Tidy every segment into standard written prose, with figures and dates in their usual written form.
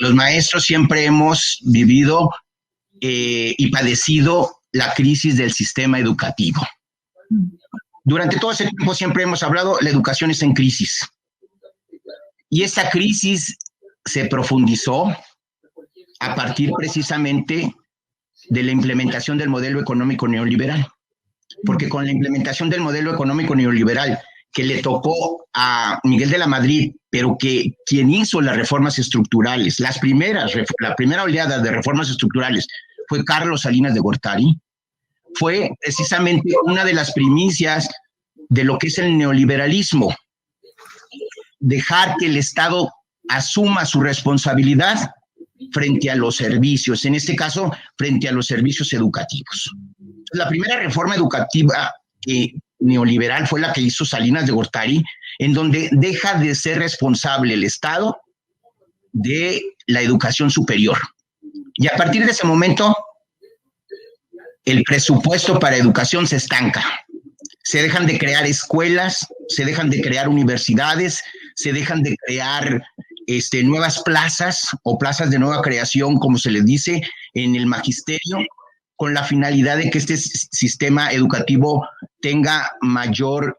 Los maestros siempre hemos vivido y padecido la crisis del sistema educativo. Durante todo ese tiempo siempre hemos hablado, la educación está en crisis. Y esta crisis se profundizó a partir precisamente de la implementación del modelo económico neoliberal. Porque con la implementación del modelo económico neoliberal que le tocó a Miguel de la Madrid, pero que quien hizo las reformas estructurales, la primera oleada de reformas estructurales fue Carlos Salinas de Gortari, fue precisamente una de las primicias de lo que es el neoliberalismo. Dejar que el Estado asuma su responsabilidad frente a los servicios, en este caso, frente a los servicios educativos. La primera reforma educativa neoliberal fue la que hizo Salinas de Gortari, en donde deja de ser responsable el Estado de la educación superior. Y a partir de ese momento, el presupuesto para educación se estanca. Se dejan de crear escuelas, se dejan de crear universidades, se dejan de crear nuevas plazas o plazas de nueva creación, como se les dice en el magisterio, con la finalidad de que este sistema educativo tenga mayor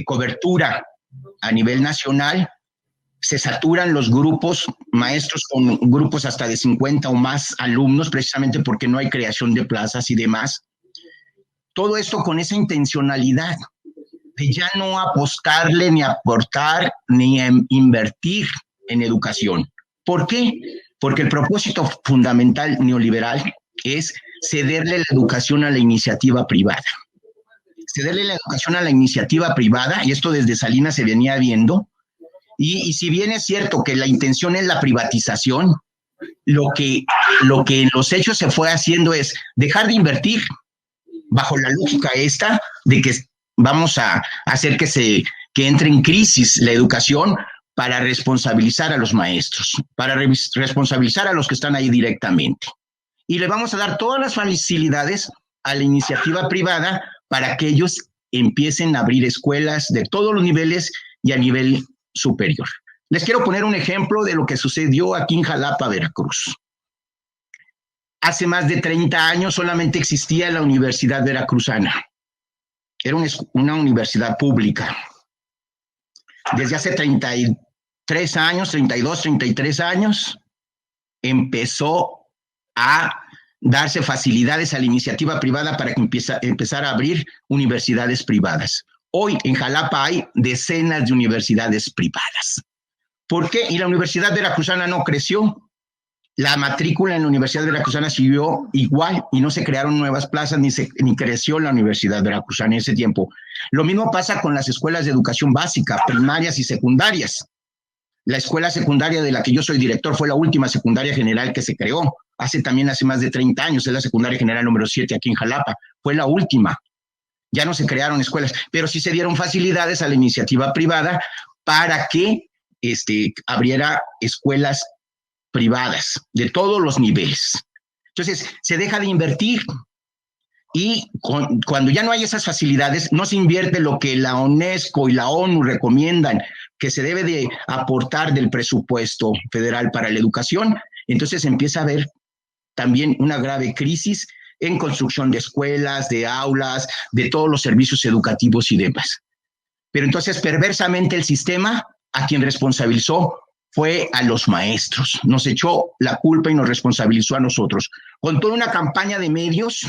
cobertura a nivel nacional. Se saturan los grupos, maestros con grupos hasta de 50 o más alumnos, precisamente porque no hay creación de plazas y demás. Todo esto con esa intencionalidad de ya no apostarle, ni aportar, ni invertir en educación. ¿Por qué? Porque el propósito fundamental neoliberal es cederle la educación a la iniciativa privada. Cederle la educación a la iniciativa privada, y esto desde Salinas se venía viendo, y si bien es cierto que la intención es la privatización, lo que en los hechos se fue haciendo es dejar de invertir bajo la lógica esta de que vamos a hacer que entre en crisis la educación para responsabilizar a los maestros, para responsabilizar a los que están ahí directamente. Y le vamos a dar todas las facilidades a la iniciativa privada para que ellos empiecen a abrir escuelas de todos los niveles y a nivel superior. Les quiero poner un ejemplo de lo que sucedió aquí en Jalapa, Veracruz. Hace más de 30 años solamente existía la Universidad Veracruzana. Era una universidad pública. Desde hace 33 años, 32, 33 años, empezó a darse facilidades a la iniciativa privada para que empezara a abrir universidades privadas. Hoy en Jalapa hay decenas de universidades privadas. ¿Por qué? Y la Universidad Veracruzana no creció. La matrícula en la Universidad Veracruzana siguió igual y no se crearon nuevas plazas ni creció la Universidad Veracruzana en ese tiempo. Lo mismo pasa con las escuelas de educación básica, primarias y secundarias. La escuela secundaria de la que yo soy director fue la última secundaria general que se creó. Hace más de 30 años, es la secundaria general número 7 aquí en Jalapa. Fue la última. Ya no se crearon escuelas, pero sí se dieron facilidades a la iniciativa privada para que abriera escuelas privadas de todos los niveles. Entonces, se deja de invertir y cuando ya no hay esas facilidades, no se invierte lo que la UNESCO y la ONU recomiendan que se debe de aportar del presupuesto federal para la educación. Entonces empieza a haber también una grave crisis en construcción de escuelas, de aulas, de todos los servicios educativos y demás. Pero entonces, perversamente, el sistema a quien responsabilizó fue a los maestros. Nos echó la culpa y nos responsabilizó a nosotros. Con toda una campaña de medios,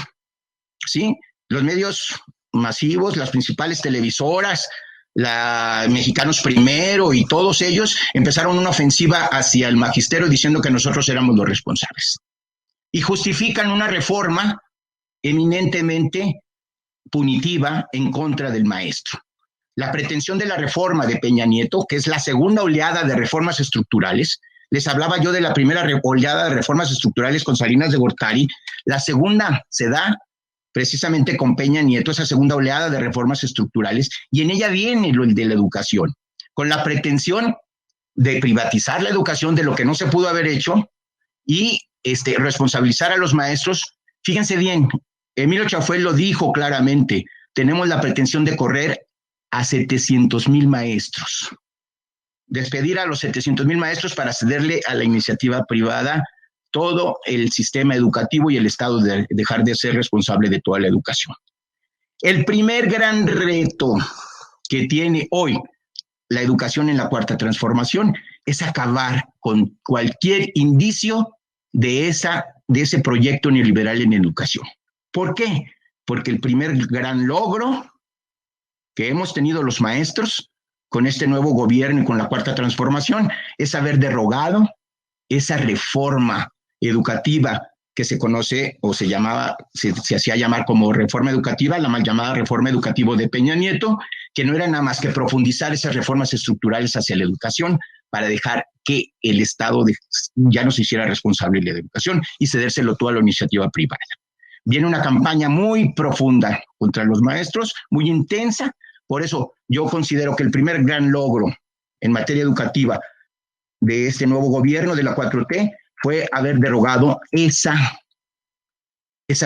¿sí? Los medios masivos, las principales televisoras, Mexicanos Primero y todos ellos empezaron una ofensiva hacia el magisterio diciendo que nosotros éramos los responsables. Y justifican una reforma eminentemente punitiva en contra del maestro. La pretensión de la reforma de Peña Nieto, que es la segunda oleada de reformas estructurales, les hablaba yo de la primera oleada de reformas estructurales con Salinas de Gortari, la segunda se da precisamente con Peña Nieto, esa segunda oleada de reformas estructurales, y en ella viene lo de la educación, con la pretensión de privatizar la educación, de lo que no se pudo haber hecho, y responsabilizar a los maestros. Fíjense bien, Emilio Chafuel lo dijo claramente, tenemos la pretensión de correr a 700,000 maestros, despedir a los 700,000 maestros para cederle a la iniciativa privada todo el sistema educativo y el Estado de dejar de ser responsable de toda la educación. El primer gran reto que tiene hoy la educación en la cuarta transformación es acabar con cualquier indicio de ese proyecto neoliberal en educación. ¿Por qué? Porque el primer gran logro que hemos tenido los maestros con este nuevo gobierno y con la cuarta transformación es haber derogado esa reforma educativa que se conoce o se hacía llamar como reforma educativa, la mal llamada reforma educativa de Peña Nieto, que no era nada más que profundizar esas reformas estructurales hacia la educación para dejar que el Estado ya no se hiciera responsable de la educación y cedérselo todo a la iniciativa privada. Viene una campaña muy profunda contra los maestros, muy intensa. Por eso yo considero que el primer gran logro en materia educativa de este nuevo gobierno de la 4T fue haber derogado esa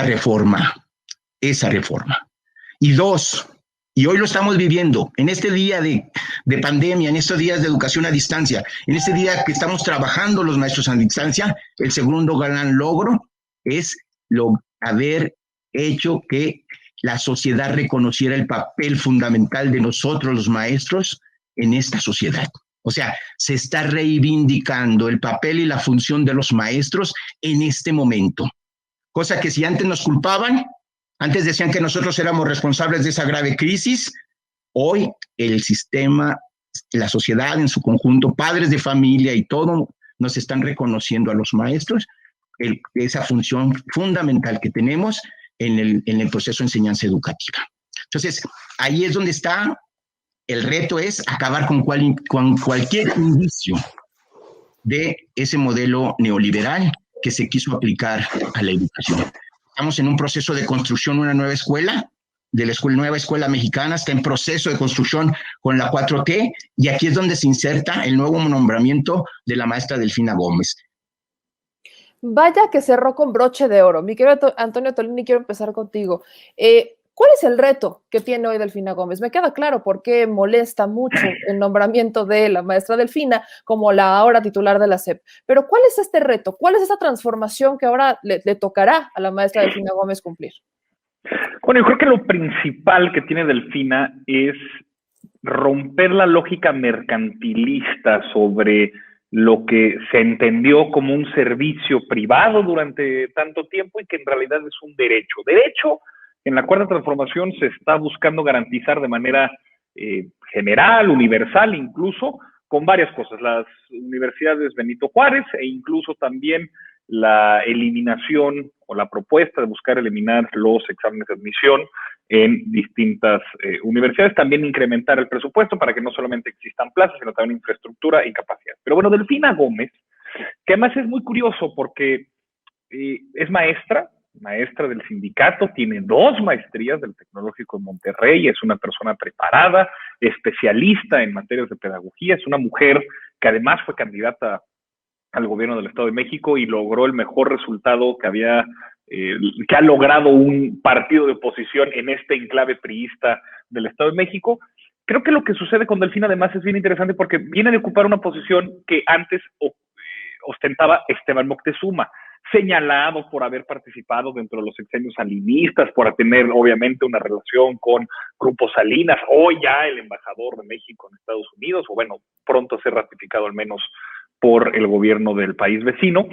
reforma. Y dos, y hoy lo estamos viviendo, en este día de pandemia, en estos días de educación a distancia, en este día que estamos trabajando los maestros a distancia, el segundo gran logro es haber hecho que la sociedad reconociera el papel fundamental de nosotros los maestros en esta sociedad. O sea, se está reivindicando el papel y la función de los maestros en este momento. Cosa que si antes nos culpaban, antes decían que nosotros éramos responsables de esa grave crisis, hoy el sistema, la sociedad en su conjunto, padres de familia y todo, nos están reconociendo a los maestros esa función fundamental que tenemos en el proceso de enseñanza educativa. Entonces, ahí es donde está. El reto es acabar con cualquier indicio de ese modelo neoliberal que se quiso aplicar a la educación. Estamos en un proceso de construcción de una nueva escuela, de la nueva escuela mexicana, está en proceso de construcción con la 4T, y aquí es donde se inserta el nuevo nombramiento de la maestra Delfina Gómez. Vaya que cerró con broche de oro. Mi querido Antonio Tolini, quiero empezar contigo. ¿Cuál es el reto que tiene hoy Delfina Gómez? Me queda claro por qué molesta mucho el nombramiento de la maestra Delfina como la ahora titular de la SEP. Pero ¿cuál es este reto? ¿Cuál es esa transformación que ahora le tocará a la maestra Delfina Gómez cumplir? Bueno, yo creo que lo principal que tiene Delfina es romper la lógica mercantilista sobre lo que se entendió como un servicio privado durante tanto tiempo y que en realidad es un derecho. Derecho, en la cuarta transformación se está buscando garantizar de manera general, universal, incluso con varias cosas. Las universidades Benito Juárez e incluso también la eliminación o la propuesta de buscar eliminar los exámenes de admisión en distintas universidades, también incrementar el presupuesto para que no solamente existan plazas, sino también infraestructura y capacidad. Pero bueno, Delfina Gómez, que además es muy curioso porque es maestra del sindicato, tiene 2 maestrías del Tecnológico de Monterrey, es una persona preparada, especialista en materias de pedagogía, es una mujer que además fue candidata al gobierno del Estado de México y logró el mejor resultado que ha logrado un partido de oposición en este enclave priista del Estado de México. Creo que lo que sucede con Delfina además es bien interesante porque viene de ocupar una posición que antes ostentaba Esteban Moctezuma, señalado por haber participado dentro de los sexenios salinistas, por tener obviamente una relación con Grupo Salinas, hoy ya el embajador de México en Estados Unidos, o bueno, pronto a ser ratificado al menos por el gobierno del país vecino.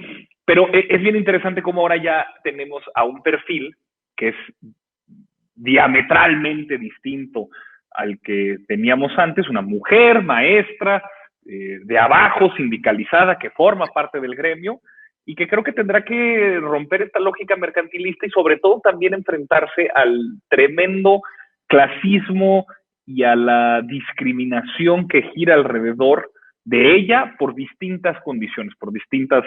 Pero es bien interesante cómo ahora ya tenemos a un perfil que es diametralmente distinto al que teníamos antes, una mujer maestra de abajo, sindicalizada, que forma parte del gremio y que creo que tendrá que romper esta lógica mercantilista y sobre todo también enfrentarse al tremendo clasismo y a la discriminación que gira alrededor de ella por distintas condiciones, por distintas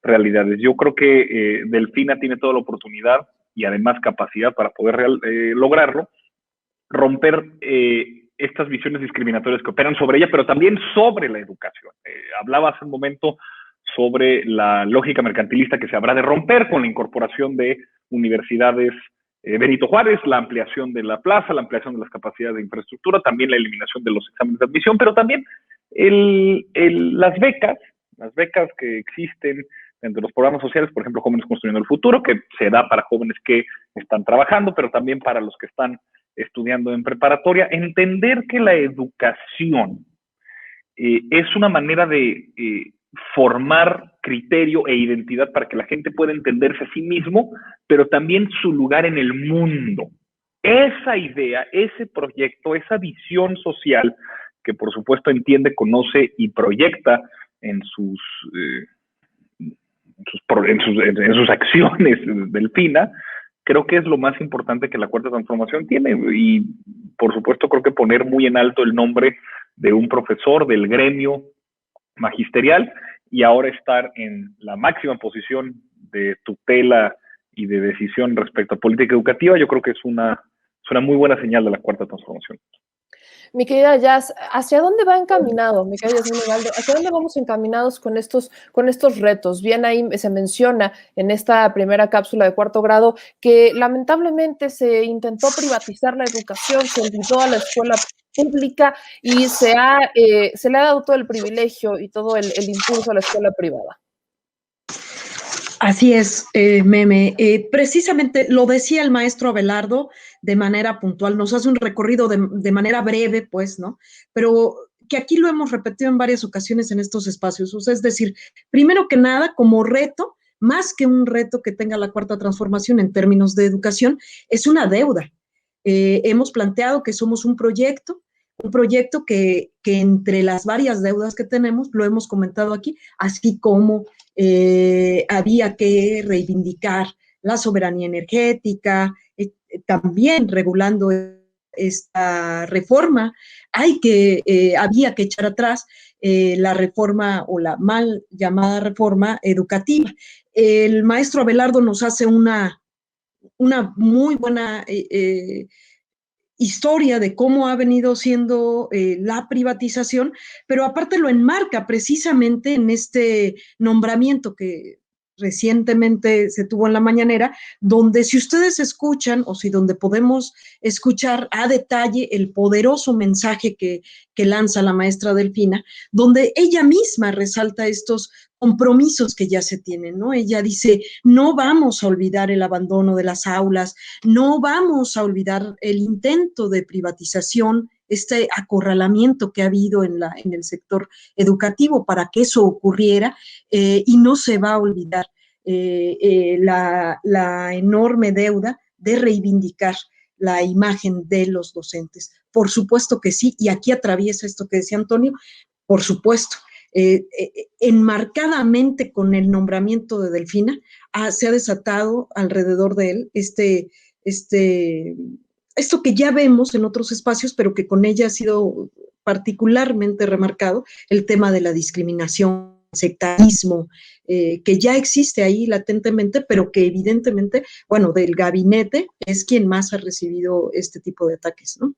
realidades. Yo creo que Delfina tiene toda la oportunidad y además capacidad para poder lograrlo, romper estas visiones discriminatorias que operan sobre ella, pero también sobre la educación. Hablaba hace un momento sobre la lógica mercantilista que se habrá de romper con la incorporación de universidades Benito Juárez, la ampliación de la plaza, la ampliación de las capacidades de infraestructura, también la eliminación de los exámenes de admisión, pero también las becas que existen entre los programas sociales, por ejemplo, Jóvenes Construyendo el Futuro, que se da para jóvenes que están trabajando, pero también para los que están estudiando en preparatoria. Entender que la educación es una manera de formar criterio e identidad para que la gente pueda entenderse a sí mismo, pero también su lugar en el mundo. Esa idea, ese proyecto, esa visión social que por supuesto entiende, conoce y proyecta en sus acciones del FINA, creo que es lo más importante que la Cuarta Transformación tiene. Y por supuesto creo que poner muy en alto el nombre de un profesor del gremio magisterial y ahora estar en la máxima posición de tutela y de decisión respecto a política educativa, yo creo que es una muy buena señal de la Cuarta Transformación. Mi querida Jazz, ¿hacia dónde va encaminado, mi querida Yasmín Ugalde? ¿Hacia dónde vamos encaminados con estos retos? Bien, ahí se menciona en esta primera cápsula de cuarto grado que lamentablemente se intentó privatizar la educación, se olvidó a la escuela pública y se le ha dado todo el privilegio y todo el impulso a la escuela privada. Así es, Meme. Precisamente lo decía el maestro Abelardo de manera puntual, nos hace un recorrido de manera breve, pues, ¿no? Pero que aquí lo hemos repetido en varias ocasiones en estos espacios. O sea, es decir, primero que nada, como reto, más que un reto que tenga la Cuarta Transformación en términos de educación, es una deuda. Hemos planteado que somos un proyecto que entre las varias deudas que tenemos, lo hemos comentado aquí, así como había que reivindicar la soberanía energética, también regulando esta reforma, había que echar atrás la reforma o la mal llamada reforma educativa. El maestro Abelardo nos hace una muy buena historia de cómo ha venido siendo la privatización, pero aparte lo enmarca precisamente en este nombramiento que recientemente se tuvo en la mañanera, donde si ustedes escuchan o si donde podemos escuchar a detalle el poderoso mensaje que lanza la maestra Delfina, donde ella misma resalta estos compromisos que ya se tienen, ¿no? Ella dice, no vamos a olvidar el abandono de las aulas, no vamos a olvidar el intento de privatización, este acorralamiento que ha habido en el sector educativo para que eso ocurriera, y no se va a olvidar la enorme deuda de reivindicar la imagen de los docentes. Por supuesto que sí, y aquí atraviesa esto que decía Antonio, por supuesto. Enmarcadamente con el nombramiento de Delfina, se ha desatado alrededor de él esto que ya vemos en otros espacios, pero que con ella ha sido particularmente remarcado, el tema de la discriminación, sectarismo, que ya existe ahí latentemente, pero que evidentemente, bueno, del gabinete es quien más ha recibido este tipo de ataques, ¿no?